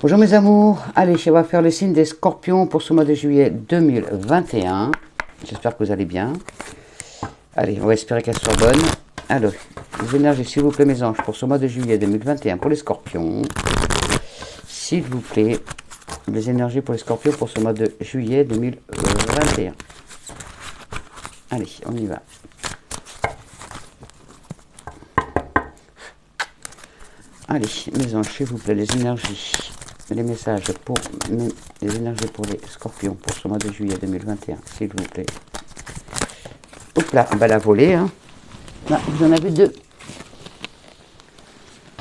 Bonjour mes amours, allez, on va faire le signe des scorpions pour ce mois de juillet 2021. J'espère que vous allez bien. Allez, on va espérer qu'elles soient bonnes. Alors, les énergies, s'il vous plaît mes anges, pour ce mois de juillet 2021 pour les scorpions. S'il vous plaît, les énergies pour les scorpions pour ce mois de juillet 2021. Allez, on y va. Allez, mes anges, s'il vous plaît, les énergies. Les messages pour les énergies pour les scorpions pour ce mois de juillet 2021, s'il vous plaît. Hop là, on va la voler. Hein. Là, vous en avez deux.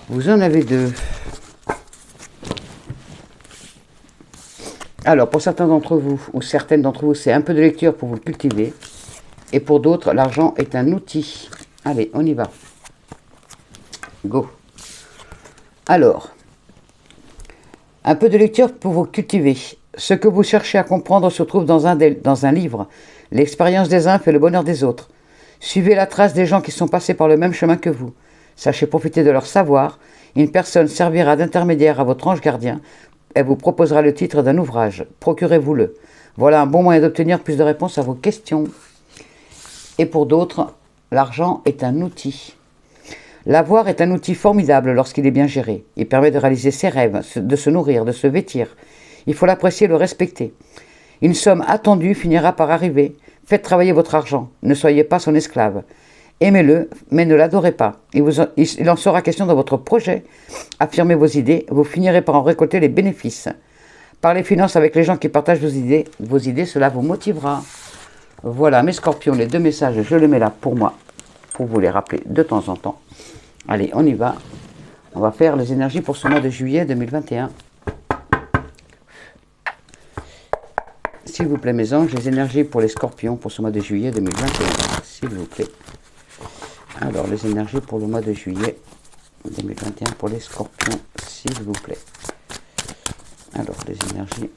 Vous en avez deux. Alors, pour certains d'entre vous, ou certaines d'entre vous, c'est un peu de lecture pour vous le cultiver. Et pour d'autres, l'argent est un outil. Allez, on y va. Go. Alors, un peu de lecture pour vous cultiver. Ce que vous cherchez à comprendre se trouve dans un livre. L'expérience des uns fait le bonheur des autres. Suivez la trace des gens qui sont passés par le même chemin que vous. Sachez profiter de leur savoir. Une personne servira d'intermédiaire à votre ange gardien. Elle vous proposera le titre d'un ouvrage. Procurez-vous-le. Voilà un bon moyen d'obtenir plus de réponses à vos questions. Et pour d'autres, l'argent est un outil. L'avoir est un outil formidable lorsqu'il est bien géré. Il permet de réaliser ses rêves, de se nourrir, de se vêtir. Il faut l'apprécier et le respecter. Une somme attendue finira par arriver. Faites travailler votre argent. Ne soyez pas son esclave. Aimez-le, mais ne l'adorez pas. Il en sera question dans votre projet. Affirmez vos idées. Vous finirez par en récolter les bénéfices. Parlez finances avec les gens qui partagent vos idées. Vos idées, cela vous motivera. Voilà, mes scorpions, les deux messages, je les mets là pour moi, pour vous les rappeler de temps en temps. Allez, on y va. On va faire les énergies pour ce mois de juillet 2021. S'il vous plaît, mes anges, les énergies pour les scorpions pour ce mois de juillet 2021. S'il vous plaît. Alors, les énergies pour le mois de juillet 2021 pour les scorpions, s'il vous plaît. Alors, les énergies.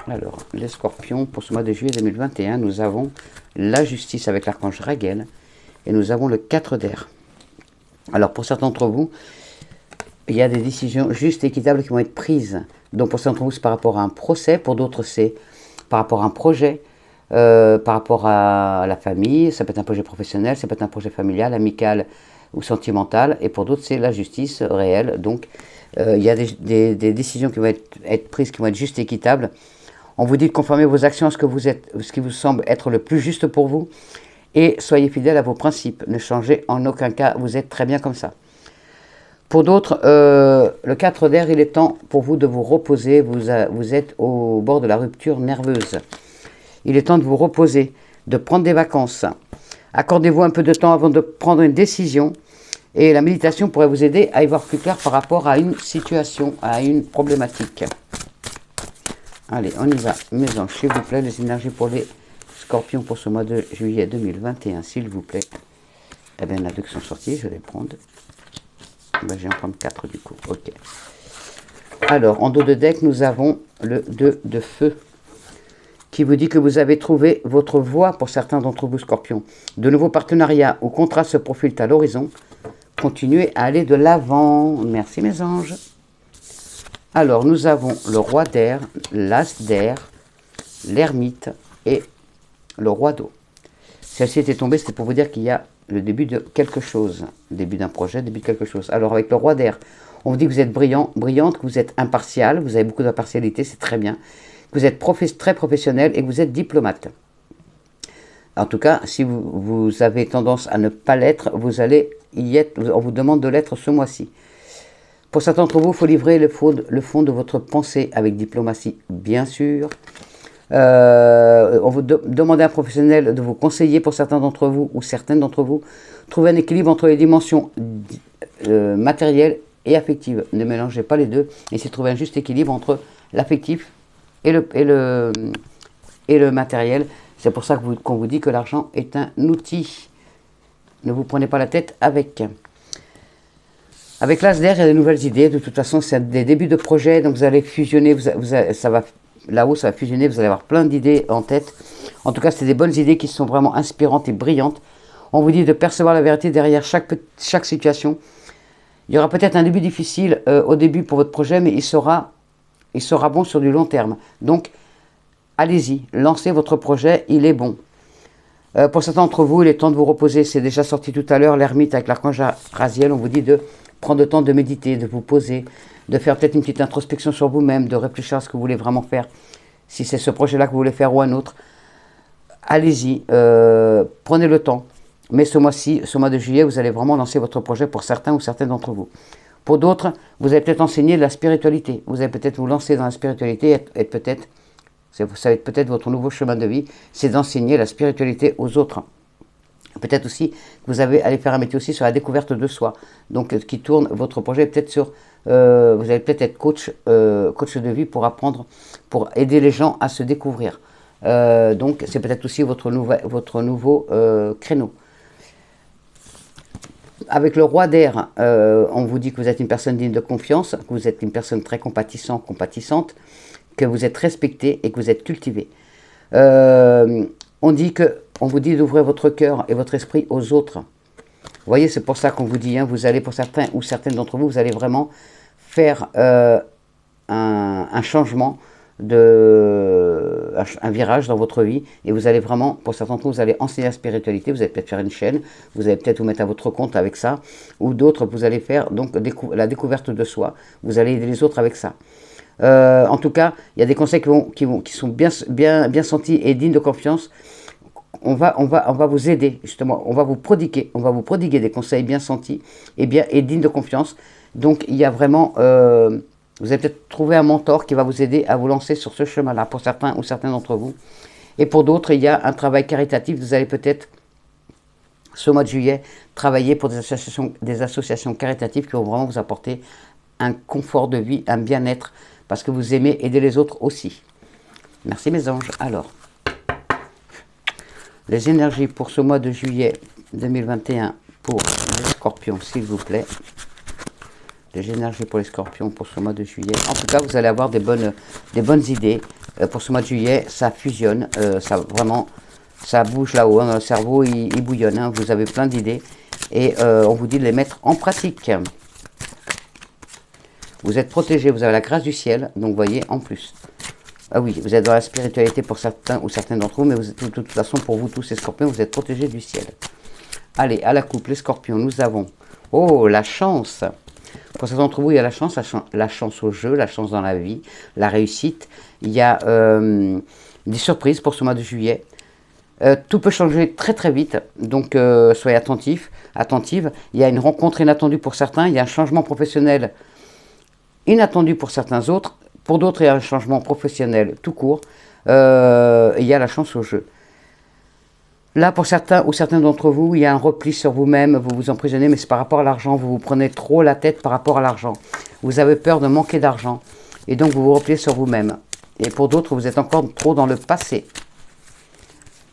Alors, les scorpions pour ce mois de juillet 2021, nous avons la justice avec l'archange Raguel. Et nous avons le 4 d'air. Alors, pour certains d'entre vous, il y a des décisions justes et équitables qui vont être prises. Donc, pour certains d'entre vous, c'est par rapport à un procès. Pour d'autres, c'est par rapport à un projet, par rapport à la famille. Ça peut être un projet professionnel, ça peut être un projet familial, amical ou sentimental. Et pour d'autres, c'est la justice réelle. Donc, il y a des décisions qui vont être prises, qui vont être justes et équitables. On vous dit de conformer vos actions à ce qui vous semble être le plus juste pour vous. Et soyez fidèles à vos principes. Ne changez en aucun cas. Vous êtes très bien comme ça. Pour d'autres, le 4 d'air, il est temps pour vous de vous reposer. Vous êtes au bord de la rupture nerveuse. Il est temps de vous reposer, de prendre des vacances. Accordez-vous un peu de temps avant de prendre une décision. Et la méditation pourrait vous aider à y voir plus clair par rapport à une situation, à une problématique. Allez, on y va. Mes anges, s'il vous plaît, les énergies pour les scorpions pour ce mois de juillet 2021, s'il vous plaît. Eh bien, il y en a deux qui sont sortis, je vais les prendre. Ben, je vais en prendre 4 du coup, ok. Alors, en dos de deck, nous avons le 2 de feu, qui vous dit que vous avez trouvé votre voie pour certains d'entre vous, scorpions. De nouveaux partenariats ou contrats se profilent à l'horizon. Continuez à aller de l'avant. Merci mes anges. Alors, nous avons le roi d'air, l'as d'air, l'ermite et le roi d'eau. Celle-ci était tombée, c'était pour vous dire qu'il y a le début de quelque chose. Début d'un projet, début de quelque chose. Alors avec le roi d'air, on vous dit que vous êtes brillant, brillante, que vous êtes impartial, vous avez beaucoup d'impartialité, c'est très bien. Que vous êtes très professionnel et que vous êtes diplomate. En tout cas, si vous avez tendance à ne pas l'être, vous allez y être, on vous demande de l'être ce mois-ci. Pour certains d'entre vous, il faut livrer le fond de votre pensée avec diplomatie, bien sûr. On vous demande à un professionnel de vous conseiller pour certains d'entre vous ou certaines d'entre vous. Trouvez un équilibre entre les dimensions matérielles et affectives. Ne mélangez pas les deux. Essayez de trouver un juste équilibre entre l'affectif et le matériel. C'est pour ça qu'on vous dit que l'argent est un outil. Ne vous prenez pas la tête avec. Avec l'as d'air, il y a de nouvelles idées. De toute façon, c'est des débuts de projet. Donc vous allez fusionner, là-haut, ça va fusionner, vous allez avoir plein d'idées en tête. En tout cas, c'est des bonnes idées qui sont vraiment inspirantes et brillantes. On vous dit de percevoir la vérité derrière chaque situation Il y aura peut-être un début difficile au début pour votre projet, mais il sera bon sur du long terme. Donc, allez-y, lancez votre projet, il est bon. Pour certains d'entre vous, il est temps de vous reposer. C'est déjà sorti tout à l'heure, l'ermite avec l'archange Raziel. On vous dit de prendre le temps de méditer, de vous poser, de faire peut-être une petite introspection sur vous-même, de réfléchir à ce que vous voulez vraiment faire. Si c'est ce projet-là que vous voulez faire ou un autre, allez-y, prenez le temps. Mais ce mois-ci, ce mois de juillet, vous allez vraiment lancer votre projet pour certains ou certaines d'entre vous. Pour d'autres, vous allez peut-être enseigner la spiritualité. Vous allez peut-être vous lancer dans la spiritualité et peut-être, ça va être peut-être votre nouveau chemin de vie, c'est d'enseigner la spiritualité aux autres. Peut-être aussi que vous allez faire un métier aussi sur la découverte de soi. Donc, qui tourne votre projet peut-être sur... vous allez peut-être être coach de vie pour apprendre, pour aider les gens à se découvrir. Donc, c'est peut-être aussi votre nouveau créneau. Avec le roi d'air, on vous dit que vous êtes une personne digne de confiance, que vous êtes une personne très compatissante, que vous êtes respecté et que vous êtes cultivé. On vous dit d'ouvrir votre cœur et votre esprit aux autres. Vous voyez, c'est pour ça qu'on vous dit, hein, vous allez, pour certains ou certaines d'entre vous, vous allez vraiment faire un changement, un virage dans votre vie, et vous allez vraiment, pour certains d'entre vous, vous allez enseigner la spiritualité, vous allez peut-être faire une chaîne, vous allez peut-être vous mettre à votre compte avec ça, ou d'autres, vous allez faire donc la découverte de soi, vous allez aider les autres avec ça. En tout cas, il y a des conseils qui sont bien sentis et dignes de confiance. On va vous aider, justement, on va vous prodiguer des conseils bien sentis et dignes de confiance. Donc, il y a vraiment, vous allez peut-être trouver un mentor qui va vous aider à vous lancer sur ce chemin-là, pour certains ou certains d'entre vous. Et pour d'autres, il y a un travail caritatif. Vous allez peut-être, ce mois de juillet, travailler pour des associations caritatives qui vont vraiment vous apporter un confort de vie, un bien-être, parce que vous aimez aider les autres aussi. Merci mes anges. Alors, les énergies pour ce mois de juillet 2021 pour les scorpions, s'il vous plaît. Les énergies pour les scorpions pour ce mois de juillet. En tout cas, vous allez avoir des bonnes idées. Pour ce mois de juillet, ça fusionne. Ça bouge là-haut. Hein, dans le cerveau, il bouillonne. Hein, vous avez plein d'idées. Et on vous dit de les mettre en pratique. Vous êtes protégés, vous avez la grâce du ciel, donc vous voyez, en plus. Ah oui, vous êtes dans la spiritualité pour certains ou certaines d'entre vous, mais de toute façon, pour vous tous les scorpions, vous êtes protégés du ciel. Allez, à la coupe, les scorpions, nous avons... Oh, la chance. Pour certains d'entre vous, il y a la chance au jeu, la chance dans la vie, la réussite. Il y a des surprises pour ce mois de juillet. Tout peut changer très très vite, donc soyez attentifs, attentives. Il y a une rencontre inattendue pour certains, il y a un changement professionnel inattendu pour certains autres, pour d'autres il y a un changement professionnel tout court, il y a la chance au jeu. Là pour certains ou certains d'entre vous, il y a un repli sur vous-même, vous vous emprisonnez, mais c'est par rapport à l'argent, vous vous prenez trop la tête par rapport à l'argent. Vous avez peur de manquer d'argent, et donc vous vous repliez sur vous-même. Et pour d'autres, vous êtes encore trop dans le passé.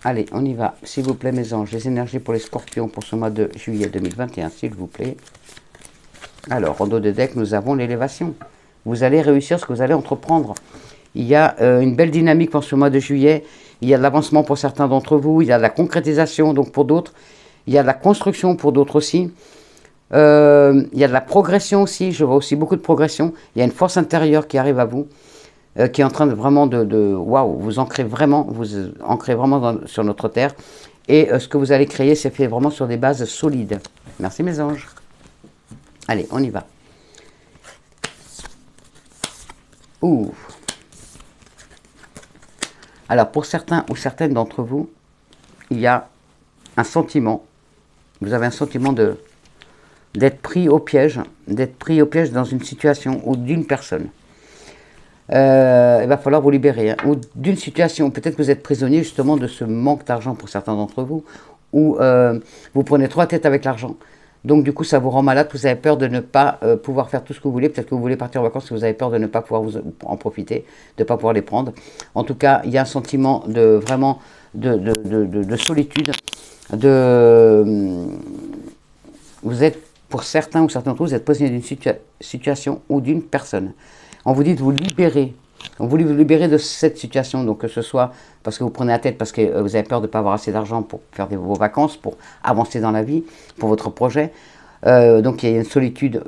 Allez, on y va, s'il vous plaît mes anges, les énergies pour les scorpions pour ce mois de juillet 2021, s'il vous plaît. Alors, en dos de deck, nous avons l'élévation. Vous allez réussir ce que vous allez entreprendre. Il y a une belle dynamique pour ce mois de juillet. Il y a de l'avancement pour certains d'entre vous. Il y a de la concrétisation, donc pour d'autres. Il y a de la construction pour d'autres aussi. Il y a de la progression aussi. Je vois aussi beaucoup de progression. Il y a une force intérieure qui arrive à vous, qui est en train de vraiment waouh, vous ancrez vraiment sur notre terre. Et ce que vous allez créer, c'est fait vraiment sur des bases solides. Merci mes anges. Allez, on y va. Ouh. Alors, pour certains ou certaines d'entre vous, il y a un sentiment, vous avez un sentiment d'être pris au piège dans une situation ou d'une personne. Il va falloir vous libérer, hein, ou d'une situation, peut-être que vous êtes prisonnier justement de ce manque d'argent pour certains d'entre vous, ou vous prenez trop la tête avec l'argent. Donc du coup, ça vous rend malade, vous avez peur de ne pas pouvoir faire tout ce que vous voulez. Peut-être que vous voulez partir en vacances et vous avez peur de ne pas pouvoir vous en profiter, de ne pas pouvoir les prendre. En tout cas, il y a un sentiment de solitude. Vous êtes, pour certains ou certains d'entre vous, vous êtes prisonnier d'une situation ou d'une personne. On vous dit de vous libérer. On voulait vous libérer de cette situation, donc que ce soit parce que vous prenez la tête, parce que vous avez peur de ne pas avoir assez d'argent pour faire vos vacances, pour avancer dans la vie, pour votre projet, Donc il y a une solitude,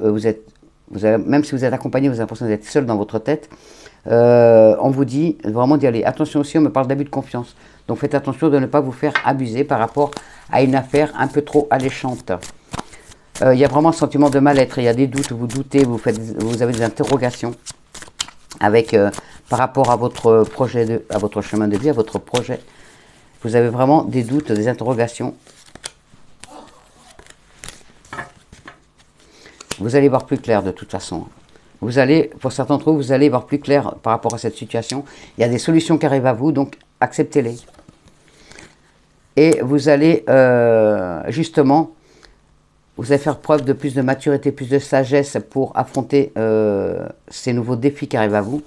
même si vous êtes accompagné, vous avez l'impression d'être seul dans votre tête. On vous dit vraiment d'y aller. Attention aussi, on me parle d'abus de confiance. Donc faites attention de ne pas vous faire abuser par rapport à une affaire un peu trop alléchante. Il y a vraiment un sentiment de mal-être, il y a des doutes, vous doutez, vous avez des interrogations avec, par rapport à votre projet, à votre chemin de vie, à votre projet. Vous avez vraiment des doutes, des interrogations. Vous allez voir plus clair de toute façon. Vous allez, pour certains d'entre vous, vous allez voir plus clair par rapport à cette situation. Il y a des solutions qui arrivent à vous, donc acceptez-les. Et vous allez justement, vous allez faire preuve de plus de maturité, plus de sagesse pour affronter ces nouveaux défis qui arrivent à vous.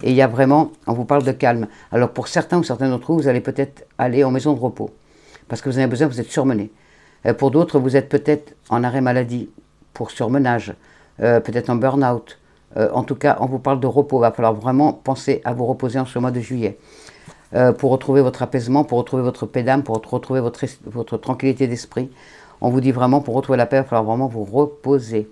Et il y a vraiment, on vous parle de calme. Alors pour certains ou certains d'entre vous, vous allez peut-être aller en maison de repos. Parce que vous en avez besoin, vous êtes surmené. Pour d'autres, vous êtes peut-être en arrêt maladie, pour surmenage, peut-être en burn-out. En tout cas, on vous parle de repos. Il va falloir vraiment penser à vous reposer en ce mois de juillet. Pour retrouver votre apaisement, pour retrouver votre paix d'âme, pour retrouver votre tranquillité d'esprit. On vous dit vraiment, pour retrouver la paix, il va falloir vraiment vous reposer.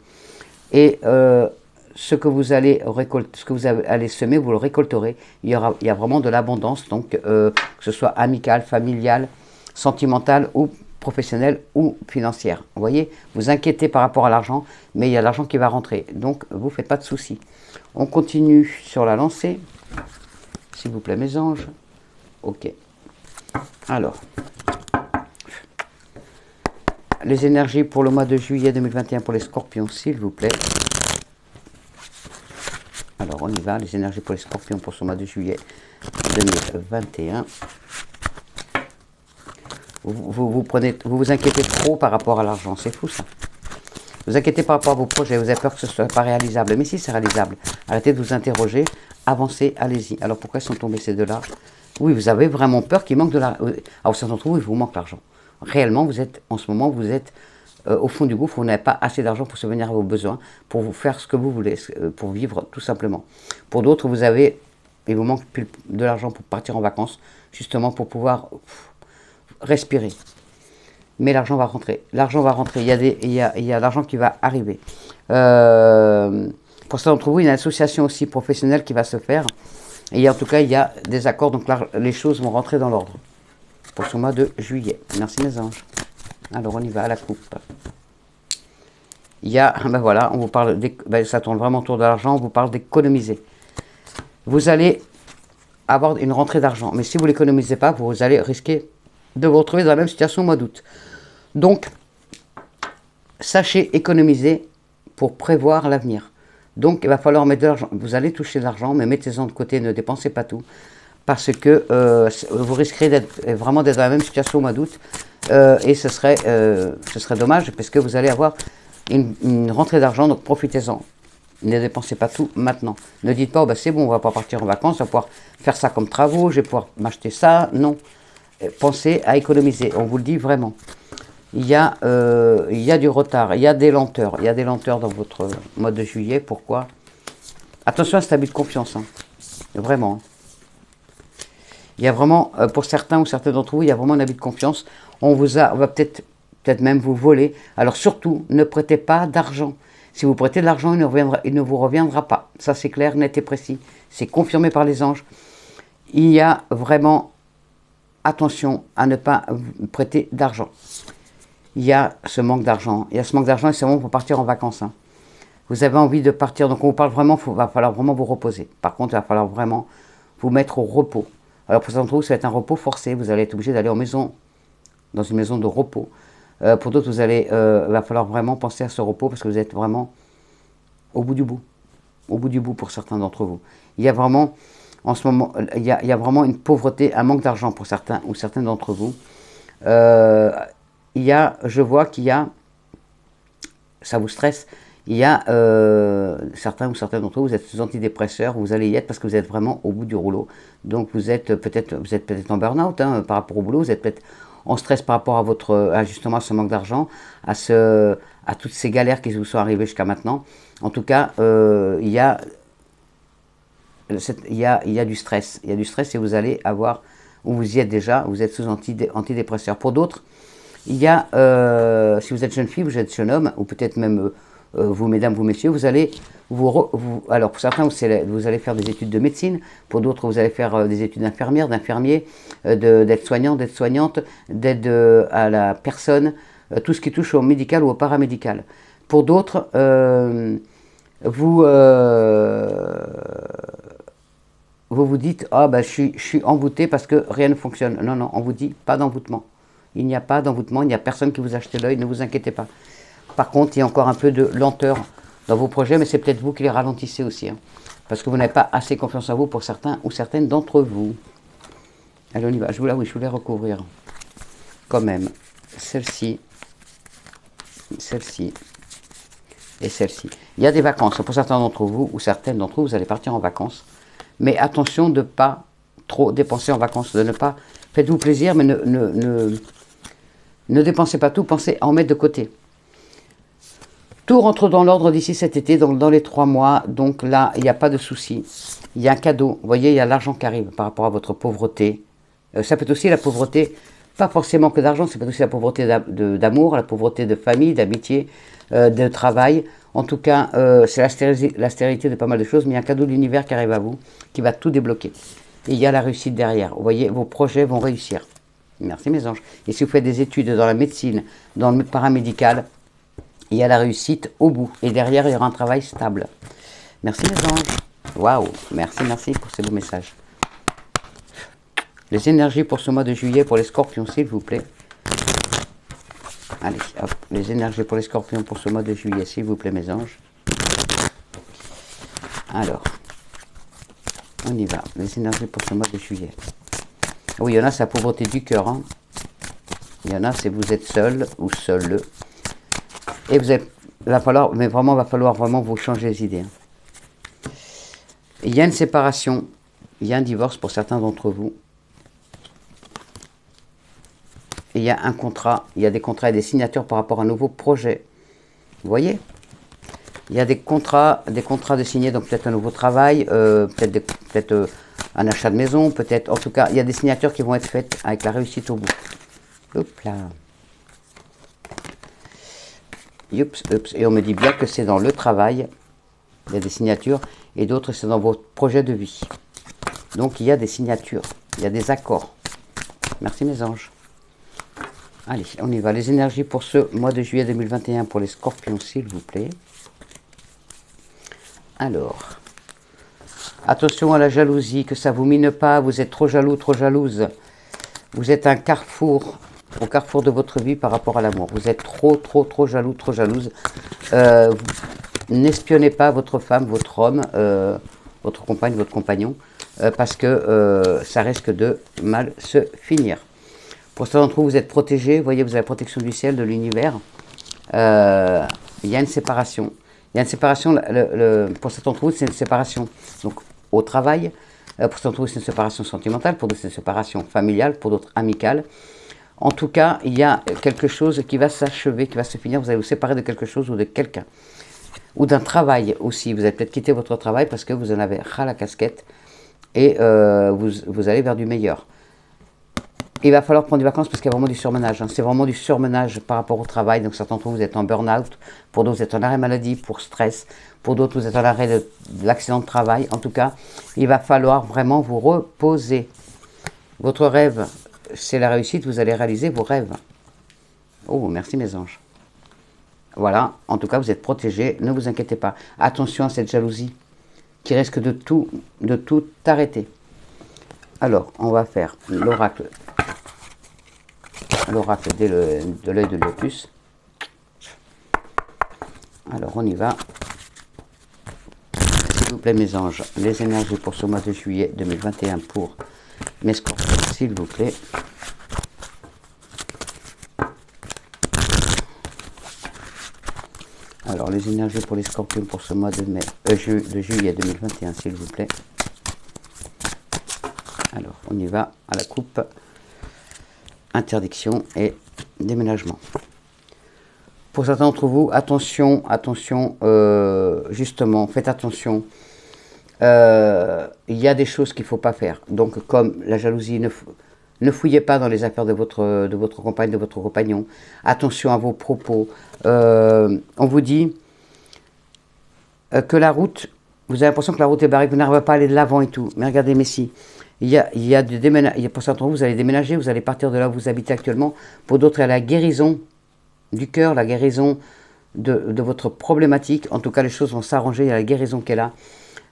Et ce que vous allez récolter, ce que vous allez semer, vous le récolterez. Il y a vraiment de l'abondance, donc que ce soit amicale, familiale, sentimentale ou professionnelle ou financière. Vous voyez, vous inquiétez par rapport à l'argent, mais il y a l'argent qui va rentrer. Donc, vous ne faites pas de soucis. On continue sur la lancée. S'il vous plaît, mes anges. Ok. Alors, les énergies pour le mois de juillet 2021 pour les scorpions, s'il vous plaît. Alors, on y va. Les énergies pour les scorpions pour ce mois de juillet 2021. Vous vous inquiétez trop par rapport à l'argent. C'est fou, ça. Vous inquiétez par rapport à vos projets. Vous avez peur que ce ne soit pas réalisable. Mais si, c'est réalisable. Arrêtez de vous interroger. Avancez, allez-y. Alors, pourquoi sont tombés ces deux-là? Oui, vous avez vraiment peur qu'il manque de l'argent. Alors, certains d'entre vous, il vous manque l'argent. Réellement, vous êtes, en ce moment, vous êtes au fond du gouffre. Vous n'avez pas assez d'argent pour subvenir à vos besoins, pour vous faire ce que vous voulez, pour vivre tout simplement. Pour d'autres, il vous manque de l'argent pour partir en vacances, justement pour pouvoir respirer. Mais l'argent va rentrer. L'argent va rentrer. Il y a l'argent qui va arriver. Pour certains d'entre vous, il y a une association aussi professionnelle qui va se faire. Et en tout cas, il y a des accords. Donc là, les choses vont rentrer dans l'ordre pour ce mois de juillet. Merci mes anges. Alors on y va à la coupe. Il y a, ben voilà, on vous parle, ça tourne vraiment autour de l'argent, on vous parle d'économiser. Vous allez avoir une rentrée d'argent. Mais si vous ne l'économisez pas, vous allez risquer de vous retrouver dans la même situation au mois d'août. Donc, sachez économiser pour prévoir l'avenir. Donc, il va falloir mettre de l'argent. Vous allez toucher de l'argent, mais mettez-en de côté, ne dépensez pas tout. Parce que vous risquerez vraiment d'être dans la même situation au mois d'août. Et ce serait dommage, parce que vous allez avoir une rentrée d'argent, donc profitez-en. Ne dépensez pas tout maintenant. Ne dites pas, oh, ben c'est bon, on ne va pas partir en vacances, on va pouvoir faire ça comme travaux, je vais pouvoir m'acheter ça. Non. Pensez à économiser, on vous le dit vraiment. Il y a du retard, il y a des lenteurs. Il y a des lenteurs dans votre mois de juillet. Pourquoi? Attention à cet abus de confiance. Hein. Vraiment. Hein. Il y a vraiment, pour certains ou certains d'entre vous, il y a vraiment un abus de confiance. On va peut-être même vous voler. Alors surtout, ne prêtez pas d'argent. Si vous prêtez de l'argent, il ne vous reviendra pas. Ça, c'est clair, net et précis. C'est confirmé par les anges. Il y a vraiment attention à ne pas prêter d'argent. Il y a ce manque d'argent. Il y a ce manque d'argent et c'est vraiment pour partir en vacances. Hein. Vous avez envie de partir, donc on vous parle vraiment, il va falloir vraiment vous reposer. Par contre, il va falloir vraiment vous mettre au repos. Alors pour certains d'entre vous, ça va être un repos forcé. Vous allez être obligé d'aller dans une maison de repos. Pour d'autres, il va falloir vraiment penser à ce repos parce que vous êtes vraiment au bout du bout. Au bout du bout pour certains d'entre vous. Il y a vraiment, en ce moment, il y a vraiment une pauvreté, un manque d'argent pour certains ou certaines d'entre vous. Je vois qu'il y a, ça vous stresse, il y a certains ou certaines d'entre vous, vous êtes sous antidépresseurs, vous allez y être parce que vous êtes vraiment au bout du rouleau. Donc vous êtes peut-être en burn-out hein, par rapport au boulot, vous êtes peut-être en stress par rapport à justement à ce manque d'argent, à toutes ces galères qui vous sont arrivées jusqu'à maintenant. En tout cas, il y a du stress. Il y a du stress et vous allez avoir, ou vous y êtes déjà, vous êtes sous antidépresseurs. Pour d'autres, il y a, si vous êtes jeune fille, vous êtes jeune homme, ou peut-être même vous, mesdames, vous, messieurs, vous allez, alors pour certains, vous allez faire des études de médecine, pour d'autres, vous allez faire des études d'infirmière, d'infirmier, d'aide-soignant, d'aide-soignante, d'aide à la personne, tout ce qui touche au médical ou au paramédical. Pour d'autres, vous vous dites, ah ben je suis envoûté parce que rien ne fonctionne. Non, non, on vous dit pas d'envoûtement. Il n'y a pas d'envoûtement, il n'y a personne qui vous a acheté l'œil, ne vous inquiétez pas. Par contre, il y a encore un peu de lenteur dans vos projets, mais c'est peut-être vous qui les ralentissez aussi. Hein, parce que vous n'avez pas assez confiance en vous pour certains ou certaines d'entre vous. Allez, on y va. Oui, je voulais recouvrir quand même celle-ci, celle-ci et celle-ci. Il y a des vacances. Pour certains d'entre vous ou certaines d'entre vous, vous allez partir en vacances. Mais attention de ne pas trop dépenser en vacances, de ne pas... Faites-vous plaisir, mais ne dépensez pas tout, pensez à en mettre de côté. Tout rentre dans l'ordre d'ici cet été, dans les 3 mois, donc là, il n'y a pas de souci. Il y a un cadeau, vous voyez, il y a l'argent qui arrive par rapport à votre pauvreté. Ça peut être aussi la pauvreté, pas forcément que d'argent, ça peut être aussi la pauvreté d'amour, la pauvreté de famille, d'amitié, de travail. En tout cas, c'est l'austérité de pas mal de choses, mais il y a un cadeau de l'univers qui arrive à vous, qui va tout débloquer. Et il y a la réussite derrière. Vous voyez, vos projets vont réussir. Merci mes anges. Et si vous faites des études dans la médecine, dans le paramédical, il y a la réussite au bout. Et derrière, il y aura un travail stable. Merci mes anges. Waouh, merci pour ces beaux messages. Les énergies pour ce mois de juillet pour les scorpions, s'il vous plaît. Allez, hop, les énergies pour les scorpions pour ce mois de juillet, s'il vous plaît, mes anges. Alors, on y va. Les énergies pour ce mois de juillet. Oui, il y en a, c'est la pauvreté du cœur. Hein. Il y en a, c'est vous êtes seul ou seul. Et vous êtes, va falloir vraiment vous changer les idées. Hein. Il y a une séparation, il y a un divorce pour certains d'entre vous. Et il y a un contrat, il y a des contrats et des signatures par rapport à un nouveau projet. Vous voyez? Il y a des contrats de signer, donc peut-être un nouveau travail, peut-être un achat de maison, peut-être, en tout cas, il y a des signatures qui vont être faites avec la réussite au bout. Hop là. Youps, ups. Et on me dit bien que c'est dans le travail, il y a des signatures, et d'autres c'est dans votre projet de vie. Donc il y a des signatures, il y a des accords. Merci mes anges. Allez, on y va. Les énergies pour ce mois de juillet 2021 pour les scorpions, s'il vous plaît. Alors, attention à la jalousie, que ça ne vous mine pas, vous êtes trop jaloux, trop jalouse. Vous êtes un carrefour, au carrefour de votre vie par rapport à l'amour. Vous êtes trop jaloux, trop jalouse. N'espionnez pas votre femme, votre homme, votre compagne, votre compagnon, parce que ça risque de mal se finir. Pour certains d'entre vous, vous êtes protégés, vous voyez, vous avez la protection du ciel, de l'univers. Il y a une séparation. Il y a une séparation, pour certains d'entre vous, c'est une séparation donc, au travail. Pour certains d'entre vous, c'est une séparation sentimentale, pour d'autres, c'est une séparation familiale, pour d'autres, amicale. En tout cas, il y a quelque chose qui va s'achever, qui va se finir. Vous allez vous séparer de quelque chose ou de quelqu'un. Ou d'un travail aussi. Vous allez peut-être quitter votre travail parce que vous en avez ras la casquette et vous allez vers du meilleur. Il va falloir prendre des vacances parce qu'il y a vraiment du surmenage. Hein. C'est vraiment du surmenage par rapport au travail. Donc certains d'entre vous, vous êtes en burn-out. Pour d'autres, vous êtes en arrêt maladie, pour stress. Pour d'autres, vous êtes en arrêt de l'accident de travail. En tout cas, il va falloir vraiment vous reposer. Votre rêve, c'est la réussite. Vous allez réaliser vos rêves. Oh, merci mes anges. Voilà. En tout cas, vous êtes protégés. Ne vous inquiétez pas. Attention à cette jalousie qui risque de tout arrêter. Alors, on va faire l'oracle de l'œil de Lotus. Alors, on y va. S'il vous plaît, mes anges, les énergies pour ce mois de juillet 2021 pour mes scorpions, s'il vous plaît. Alors, les énergies pour les scorpions pour ce mois de juillet 2021, s'il vous plaît. Alors, on y va à la coupe. Interdiction et déménagement. Pour certains d'entre vous, attention, justement, faites attention. Il y a des choses qu'il ne faut pas faire. Donc, comme la jalousie, Ne fouillez pas dans les affaires de votre compagne, de votre compagnon. Attention à vos propos. On vous dit que la route, vous avez l'impression que la route est barrée, que vous n'arrivez pas à aller de l'avant et tout. Mais regardez, Messi, il y a des déménagements. Pour certains d'entre vous, vous allez déménager, vous allez partir de là où vous habitez actuellement. Pour d'autres, il y a la guérison du cœur, la guérison de votre problématique. En tout cas, les choses vont s'arranger, il y a la guérison qui est là.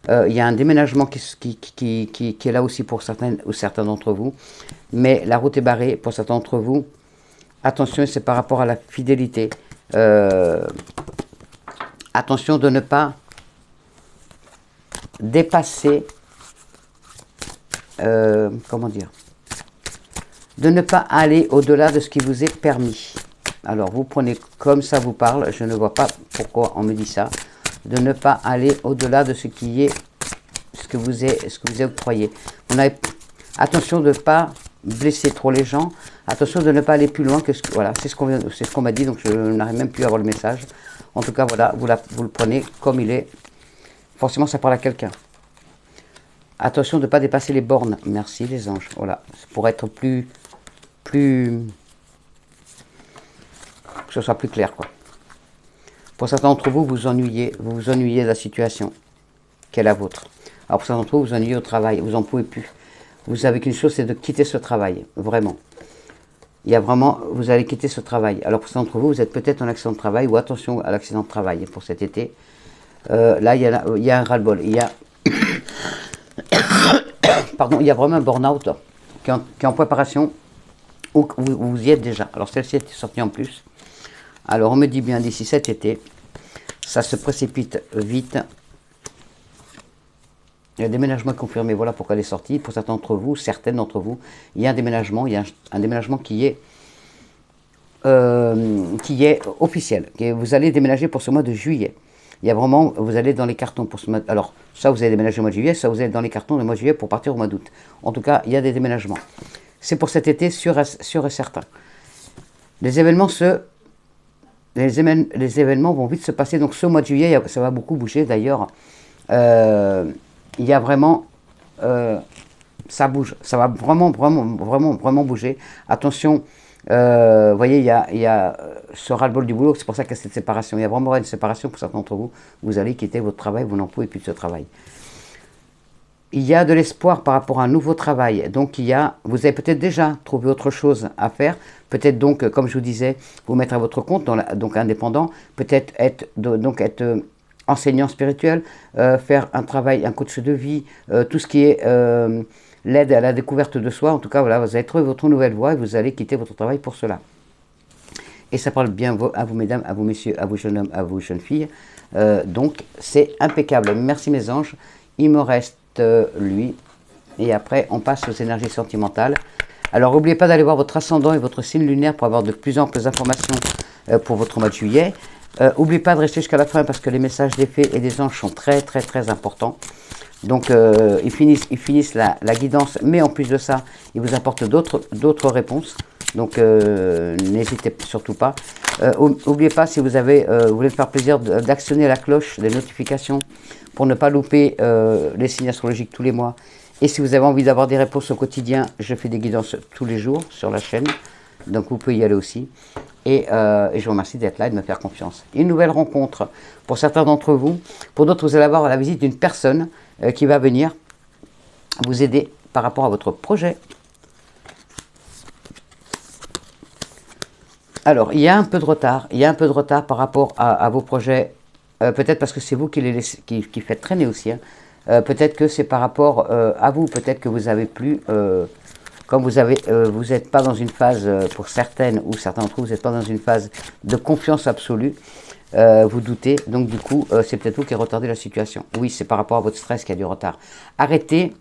Il y a un déménagement qui est là aussi pour certains ou certains d'entre vous. Mais la route est barrée pour certains d'entre vous. Attention, c'est par rapport à la fidélité. Attention de ne pas dépasser, comment dire, de ne pas aller au-delà de ce qui vous est permis. Alors, vous prenez comme ça vous parle, je ne vois pas pourquoi on me dit ça, de ne pas aller au-delà de ce qui est, ce que vous est octroyé. Attention de ne pas blesser trop les gens, attention de ne pas aller plus loin que ce que, voilà, c'est ce qu'on m'a dit, donc je n'arrive même plus à avoir le message. En tout cas, voilà, vous le prenez comme il est. Forcément, ça parle à quelqu'un. Attention de ne pas dépasser les bornes. Merci les anges. Voilà, pour être que ce soit plus clair, quoi. Pour certains d'entre vous, vous vous ennuyez de la situation qui est la vôtre. Alors pour certains d'entre vous, vous ennuyez au travail, vous n'en pouvez plus. Vous avez qu'une chose, c'est de quitter ce travail, vraiment. Il y a vraiment, vous allez quitter ce travail. Alors pour certains d'entre vous, vous êtes peut-être en accident de travail, ou attention à l'accident de travail pour cet été. Là, il y a un ras-le-bol. Il y a, pardon, il y a vraiment un burn-out qui est en préparation, ou vous y êtes déjà. Alors celle-ci est sortie en plus. Alors on me dit bien d'ici cet été, ça se précipite vite. Il y a un déménagement confirmé, voilà pourquoi elle est sortie. Pour certains d'entre vous, certaines d'entre vous, il y a un déménagement, qui est officiel. Vous allez déménager pour ce mois de juillet. Il y a vraiment, vous allez dans les cartons pour ce mois. Alors, ça vous allez déménager au mois de juillet, ça vous allez dans les cartons du mois de juillet pour partir au mois d'août. En tout cas, il y a des déménagements. C'est pour cet été sûr et certain. Les événements vont vite se passer. Donc ce mois de juillet, ça va beaucoup bouger. D'ailleurs, il y a vraiment, ça bouge. Ça va vraiment bouger. Attention, vous voyez, il y a ce ras-le-bol du boulot. C'est pour ça qu'il y a cette séparation. Il y a vraiment une séparation pour certains d'entre vous. Vous allez quitter votre travail, vous n'en pouvez plus de ce travail. Il y a de l'espoir par rapport à un nouveau travail. Donc, vous avez peut-être déjà trouvé autre chose à faire. Peut-être donc, comme je vous disais, vous mettre à votre compte, donc indépendant. Peut-être être enseignant spirituel, faire un travail, un coach de vie, tout ce qui est l'aide à la découverte de soi. En tout cas, voilà, vous allez trouver votre nouvelle voie et vous allez quitter votre travail pour cela. Et ça parle bien à vous, mesdames, à vous, messieurs, à vous, jeunes hommes, à vous, jeunes filles. Donc, c'est impeccable. Merci, mes anges. Il me reste lui, et après on passe aux énergies sentimentales. Alors n'oubliez pas d'aller voir votre ascendant et votre signe lunaire pour avoir de plus amples informations pour votre mois de juillet. N'oubliez pas de rester jusqu'à la fin parce que les messages des fées et des anges sont très importants. Donc ils finissent la guidance, mais en plus de ça, ils vous apportent d'autres réponses. Donc n'hésitez surtout pas. N'oubliez pas, si vous voulez faire plaisir, d'actionner la cloche des notifications pour ne pas louper les signes astrologiques tous les mois. Et si vous avez envie d'avoir des réponses au quotidien, je fais des guidances tous les jours sur la chaîne. Donc vous pouvez y aller aussi. Et je vous remercie d'être là et de me faire confiance. Une nouvelle rencontre pour certains d'entre vous. Pour d'autres, vous allez avoir la visite d'une personne qui va venir vous aider par rapport à votre projet. Alors, il y a un peu de retard. Il y a un peu de retard par rapport à vos projets. Peut-être parce que c'est vous qui faites traîner aussi. Hein. Peut-être que c'est par rapport à vous. Peut-être que vous avez plus... comme vous n'êtes pas dans une phase, pour certaines ou certains d'entre vous, vous n'êtes pas dans une phase de confiance absolue. Vous doutez. Donc du coup, c'est peut-être vous qui retardez la situation. Oui, c'est par rapport à votre stress qu'il y a du retard. Arrêtez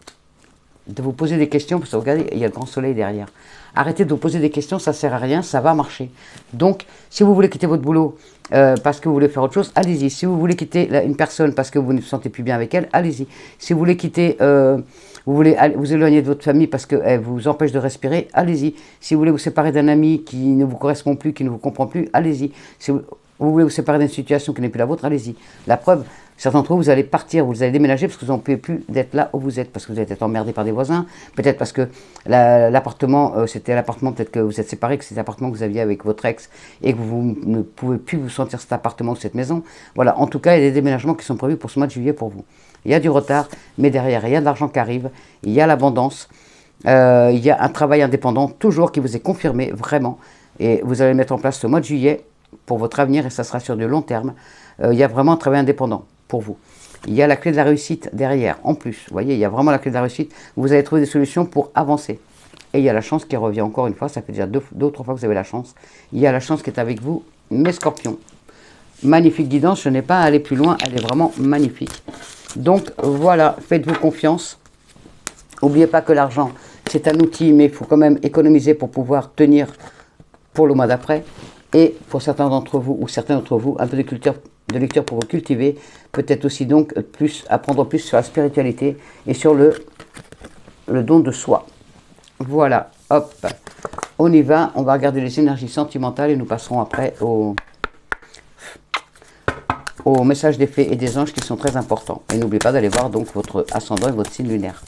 de vous poser des questions, parce que regardez, il y a le grand soleil derrière. Arrêtez de vous poser des questions, ça ne sert à rien, ça va marcher. Donc, si vous voulez quitter votre boulot parce que vous voulez faire autre chose, allez-y. Si vous voulez quitter une personne parce que vous ne vous sentez plus bien avec elle, allez-y. Si vous voulez quitter, vous voulez vous éloigner de votre famille parce qu'elle vous empêche de respirer, allez-y. Si vous voulez vous séparer d'un ami qui ne vous correspond plus, qui ne vous comprend plus, allez-y. Si vous voulez vous séparer d'une situation qui n'est plus la vôtre, allez-y. La preuve, Certains d'entre vous, vous allez partir, vous allez déménager parce que vous n'en pouvez plus d'être là où vous êtes, parce que vous êtes été emmerdé par des voisins, peut-être parce que l'appartement, c'était l'appartement, peut-être que vous êtes séparés, que c'est l'appartement que vous aviez avec votre ex, et que vous ne pouvez plus vous sentir cet appartement ou cette maison. Voilà, en tout cas, il y a des déménagements qui sont prévus pour ce mois de juillet pour vous. Il y a du retard, mais derrière, il y a de l'argent qui arrive, il y a l'abondance, il y a un travail indépendant, toujours qui vous est confirmé, vraiment, et vous allez mettre en place ce mois de juillet pour votre avenir, et ça sera sur du long terme. Il y a vraiment un travail indépendant pour vous. Il y a la clé de la réussite derrière, en plus. Vous voyez, il y a vraiment la clé de la réussite. Vous allez trouver des solutions pour avancer. Et il y a la chance qui revient encore une fois. Ça fait déjà deux ou trois fois que vous avez la chance. Il y a la chance qui est avec vous, mes scorpions. Magnifique guidance, je n'ai pas à aller plus loin. Elle est vraiment magnifique. Donc voilà, faites-vous confiance. N'oubliez pas que l'argent, c'est un outil, mais il faut quand même économiser pour pouvoir tenir pour le mois d'après. Et pour certains d'entre vous, ou certains d'entre vous, un peu de lecture pour vous cultiver, peut-être aussi donc apprendre plus sur la spiritualité et sur le don de soi. Voilà, hop, on y va, on va regarder les énergies sentimentales et nous passerons après au message des fées et des anges qui sont très importants. Et n'oubliez pas d'aller voir donc votre ascendant et votre signe lunaire.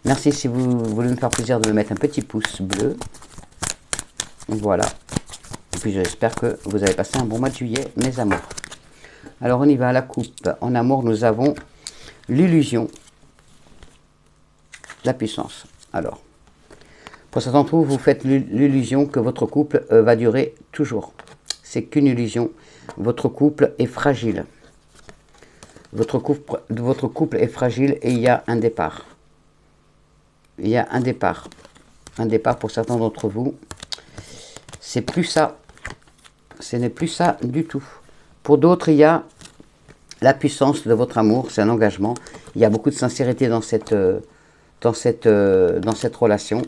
Merci si vous voulez me faire plaisir de me mettre un petit pouce bleu. Voilà. Et puis j'espère que vous avez passé un bon mois de juillet, mes amours. Alors on y va à la coupe. En amour, nous avons l'illusion, la puissance. Alors, pour certains d'entre vous, vous faites l'illusion que votre couple va durer toujours. C'est qu'une illusion. Votre couple est fragile. Votre couple est fragile et il y a un départ. Il y a un départ. Un départ pour certains d'entre vous. C'est plus ça. Ce n'est plus ça du tout. Pour d'autres, il y a la puissance de votre amour, c'est un engagement. Il y a beaucoup de sincérité dans cette relation.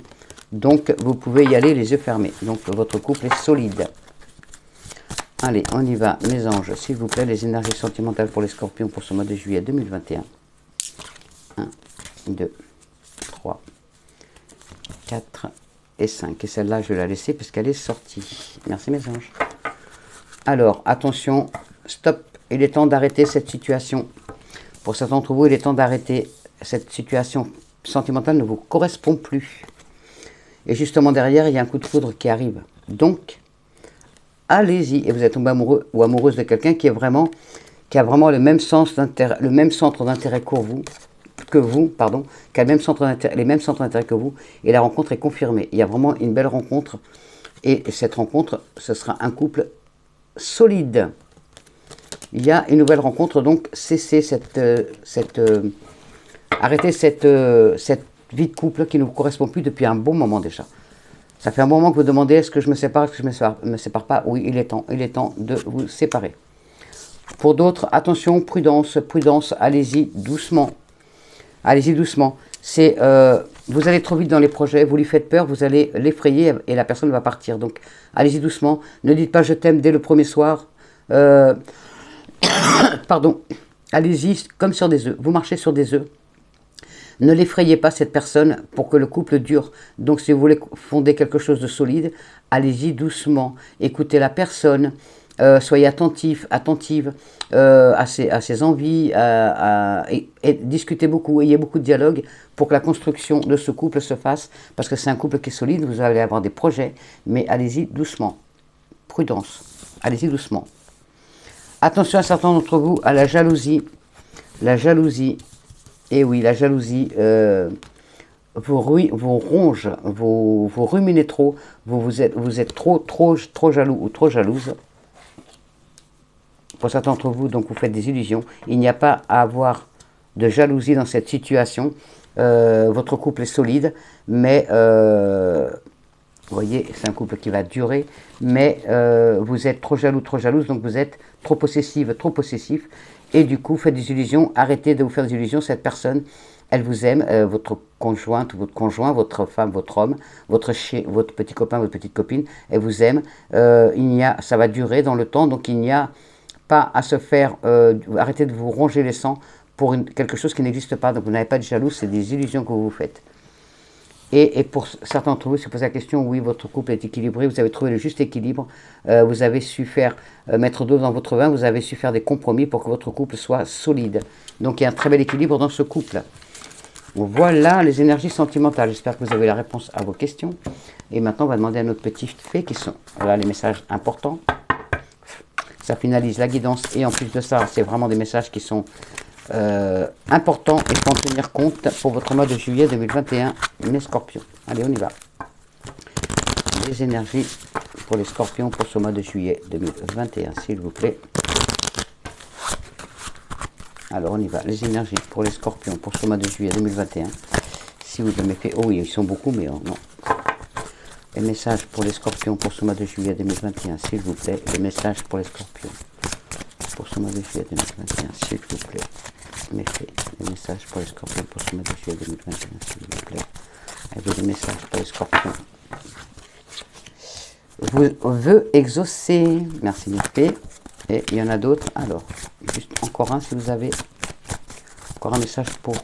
Donc, vous pouvez y aller les yeux fermés. Donc, votre couple est solide. Allez, on y va, mes anges. S'il vous plaît, les énergies sentimentales pour les scorpions pour ce mois de juillet 2021. 1, 2, 3, 4 et 5. Et celle-là, je vais la laisser parce qu'elle est sortie. Merci, mes anges. Alors, attention, stop. Il est temps d'arrêter cette situation. Pour certains d'entre vous, il est temps d'arrêter. Cette situation sentimentale ne vous correspond plus. Et justement derrière, il y a un coup de foudre qui arrive. Donc, allez-y. Et vous êtes tombé amoureux ou amoureuse de quelqu'un qui a vraiment le même sens d'intérêt, le même centre d'intérêt que vous, qui a le même les mêmes centres d'intérêt que vous. Et la rencontre est confirmée. Il y a vraiment une belle rencontre. Et cette rencontre, ce sera un couple solide. Il y a une nouvelle rencontre, donc cessez arrêtez cette vie de couple qui ne vous correspond plus depuis un bon moment déjà. Ça fait un bon moment que vous demandez est-ce que je me sépare, est-ce que je ne me sépare pas. Oui, il est temps de vous séparer. Pour d'autres, attention, prudence, allez-y doucement. Allez-y doucement. Vous allez trop vite dans les projets, vous lui faites peur, vous allez l'effrayer et la personne va partir. Donc, allez-y doucement. Ne dites pas je t'aime dès le premier soir. Pardon. Allez-y comme sur des œufs. Vous marchez sur des œufs. Ne l'effrayez pas cette personne pour que le couple dure. Donc, si vous voulez fonder quelque chose de solide, allez-y doucement. Écoutez la personne. Soyez attentive à ses envies, et discutez beaucoup, ayez beaucoup de dialogue pour que la construction de ce couple se fasse, parce que c'est un couple qui est solide, vous allez avoir des projets, mais allez-y doucement, prudence, allez-y doucement. Attention à certains d'entre vous à la jalousie, et oui, la jalousie vous ronge, vous ruminez trop, vous êtes trop jaloux ou trop jalouse. Pour certains d'entre vous, donc vous faites des illusions. Il n'y a pas à avoir de jalousie dans cette situation. Votre couple est solide, mais vous voyez, c'est un couple qui va durer, mais vous êtes trop jaloux, trop jalouse, donc vous êtes trop possessive, trop possessif, et du coup, faites des illusions, arrêtez de vous faire des illusions, cette personne, elle vous aime, votre conjointe, votre conjoint, votre femme, votre homme, votre petit copain, votre petite copine, elle vous aime, ça va durer dans le temps, donc il n'y a pas à se faire, arrêtez de vous ronger les sangs pour quelque chose qui n'existe pas. Donc vous n'avez pas de jaloux, c'est des illusions que vous vous faites. Et pour certains d'entre vous, si vous posez la question, oui, votre couple est équilibré, vous avez trouvé le juste équilibre, vous avez su faire mettre d'eau dans votre vin, vous avez su faire des compromis pour que votre couple soit solide. Donc il y a un très bel équilibre dans ce couple. Voilà les énergies sentimentales. J'espère que vous avez la réponse à vos questions. Et maintenant, on va demander à notre petite fée qui sont, voilà les messages importants. Ça finalise la guidance et en plus de ça, c'est vraiment des messages qui sont important et faut en tenir compte pour votre mois de juillet 2021, les scorpions. Allez, on y va. Les énergies pour les scorpions pour ce mois de juillet 2021, s'il vous plaît. Alors, on y va. Les énergies pour les scorpions pour ce mois de juillet 2021. Si vous avez fait... Oh oui, ils sont beaucoup, mais non. Les messages pour les scorpions pour ce mois de juillet 2021, s'il vous plaît. Les messages pour les scorpions pour ce mois de juillet 2021, s'il vous plaît. Les messages pour les scorpions pour ce mois de juillet 2021, s'il vous plaît. Avez des messages pour les scorpions. Vous veut exaucer. Merci Mickey. Et il y en a d'autres. Alors, juste encore un si vous avez. Encore un message pour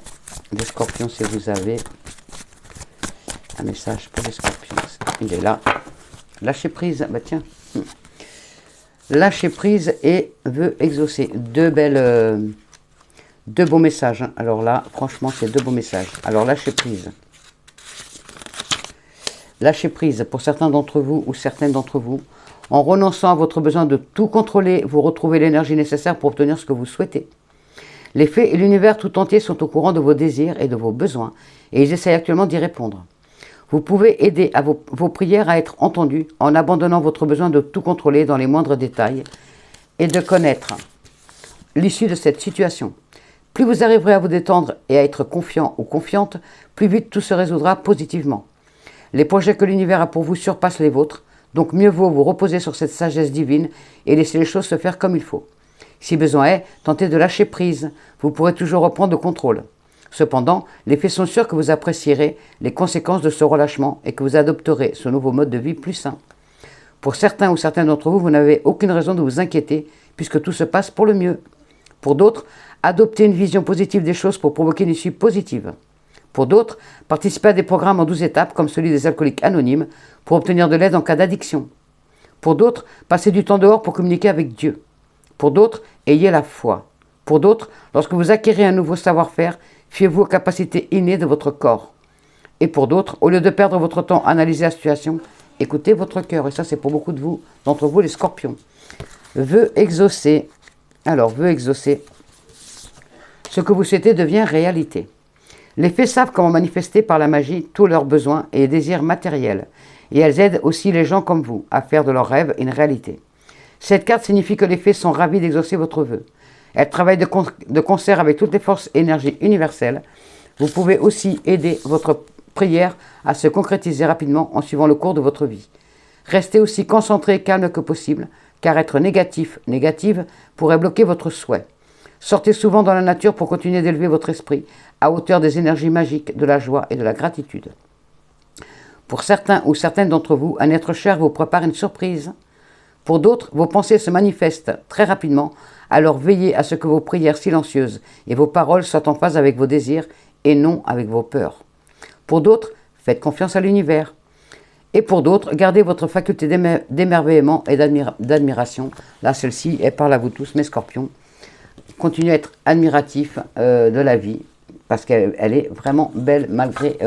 les scorpions si vous avez. Un message pour les scorpions. Il est là. Lâchez prise. Bah tiens. Lâchez prise et veut exaucer. Deux beaux messages. Hein. Alors là, franchement, c'est deux beaux messages. Alors, lâchez prise. Lâchez prise pour certains d'entre vous ou certaines d'entre vous. En renonçant à votre besoin de tout contrôler, vous retrouvez l'énergie nécessaire pour obtenir ce que vous souhaitez. Les fées et l'univers tout entier sont au courant de vos désirs et de vos besoins, et ils essayent actuellement d'y répondre. Vous pouvez aider à vos prières à être entendues en abandonnant votre besoin de tout contrôler dans les moindres détails et de connaître l'issue de cette situation. Plus vous arriverez à vous détendre et à être confiant ou confiante, plus vite tout se résoudra positivement. Les projets que l'univers a pour vous surpassent les vôtres, donc mieux vaut vous reposer sur cette sagesse divine et laisser les choses se faire comme il faut. Si besoin est, tentez de lâcher prise, vous pourrez toujours reprendre le contrôle. Cependant, les faits sont sûrs que vous apprécierez les conséquences de ce relâchement et que vous adopterez ce nouveau mode de vie plus sain. Pour certains ou certaines d'entre vous, vous n'avez aucune raison de vous inquiéter puisque tout se passe pour le mieux. Pour d'autres, adoptez une vision positive des choses pour provoquer une issue positive. Pour d'autres, participez à des programmes en 12 étapes comme celui des alcooliques anonymes pour obtenir de l'aide en cas d'addiction. Pour d'autres, passez du temps dehors pour communiquer avec Dieu. Pour d'autres, ayez la foi. Pour d'autres, lorsque vous acquérez un nouveau savoir-faire, fiez-vous aux capacités innées de votre corps. Et pour d'autres, au lieu de perdre votre temps à analyser la situation, écoutez votre cœur. Et ça, c'est pour beaucoup d'entre vous, les scorpions. Veut exaucer. Alors, veut exaucer. Ce que vous souhaitez devient réalité. Les fées savent comment manifester par la magie tous leurs besoins et désirs matériels. Et elles aident aussi les gens comme vous à faire de leurs rêves une réalité. Cette carte signifie que les fées sont ravies d'exaucer votre vœu. Elles travaillent de concert avec toutes les forces énergies universelles. Vous pouvez aussi aider votre prière à se concrétiser rapidement en suivant le cours de votre vie. Restez aussi concentré et calme que possible, car être négative pourrait bloquer votre souhait. Sortez souvent dans la nature pour continuer d'élever votre esprit à hauteur des énergies magiques, de la joie et de la gratitude. Pour certains ou certaines d'entre vous, un être cher vous prépare une surprise. Pour d'autres, vos pensées se manifestent très rapidement, alors veillez à ce que vos prières silencieuses et vos paroles soient en phase avec vos désirs et non avec vos peurs. Pour d'autres, faites confiance à l'univers. Et pour d'autres, gardez votre faculté d'émerveillement et d'admiration. Là, celle-ci, elle parle à vous tous, mes scorpions. Continuez à être admiratifs de la vie, parce qu'elle est vraiment belle malgré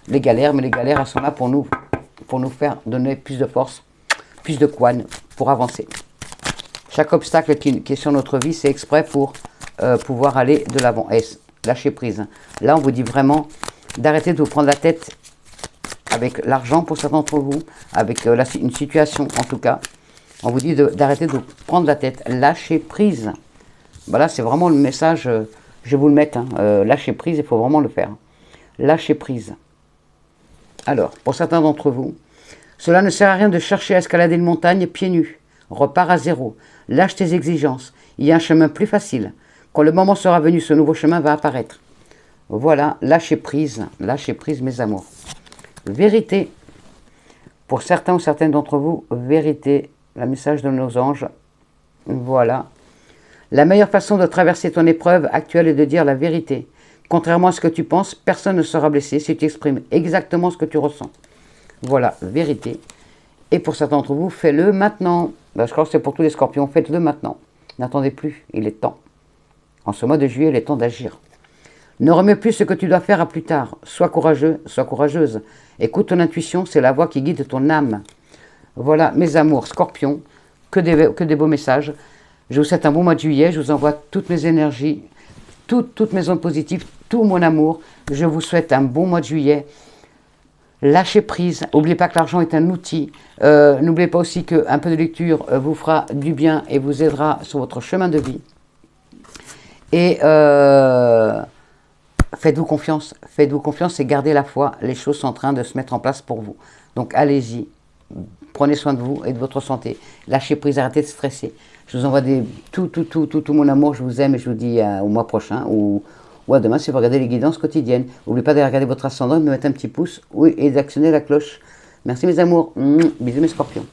les galères. Mais les galères, elles sont là pour nous faire donner plus de force, plus de couenne pour avancer. Chaque obstacle qui est sur notre vie, c'est exprès pour pouvoir aller de l'avant. Et lâcher prise. Là, on vous dit vraiment d'arrêter de vous prendre la tête avec l'argent pour certains d'entre vous, avec une situation en tout cas. On vous dit d'arrêter de vous prendre la tête. Lâcher prise. Voilà, c'est vraiment le message, je vais vous le mettre. Lâcher prise, il faut vraiment le faire. Lâcher prise. Alors, pour certains d'entre vous, cela ne sert à rien de chercher à escalader une montagne pieds nus. Repars à zéro. Lâche tes exigences. Il y a un chemin plus facile. Quand le moment sera venu, ce nouveau chemin va apparaître. Voilà, lâchez prise, mes amours. Vérité. Pour certains ou certaines d'entre vous, vérité. Le message de nos anges. Voilà. La meilleure façon de traverser ton épreuve actuelle est de dire la vérité. Contrairement à ce que tu penses, personne ne sera blessé si tu exprimes exactement ce que tu ressens. Voilà, vérité. Et pour certains d'entre vous, fais-le maintenant. Ben, je crois que c'est pour tous les scorpions, faites-le maintenant. N'attendez plus, il est temps. En ce mois de juillet, il est temps d'agir. Ne remets plus ce que tu dois faire à plus tard. Sois courageux, sois courageuse. Écoute ton intuition, c'est la voix qui guide ton âme. Voilà, mes amours, scorpions, que des beaux messages. Je vous souhaite un bon mois de juillet, je vous envoie toutes mes énergies, toutes mes ondes positives, tout mon amour. Je vous souhaite un bon mois de juillet. Lâchez prise, n'oubliez pas que l'argent est un outil. N'oubliez pas aussi qu'un peu de lecture vous fera du bien et vous aidera sur votre chemin de vie. Et faites-vous confiance et gardez la foi. Les choses sont en train de se mettre en place pour vous. Donc allez-y, prenez soin de vous et de votre santé. Lâchez prise, arrêtez de stresser. Je vous envoie tout mon amour, je vous aime et je vous dis au mois prochain ou à demain si vous regardez les guidances quotidiennes. N'oubliez pas de regarder votre ascendant, de me mettre un petit pouce et d'actionner la cloche. Merci mes amours. Bisous mes scorpions.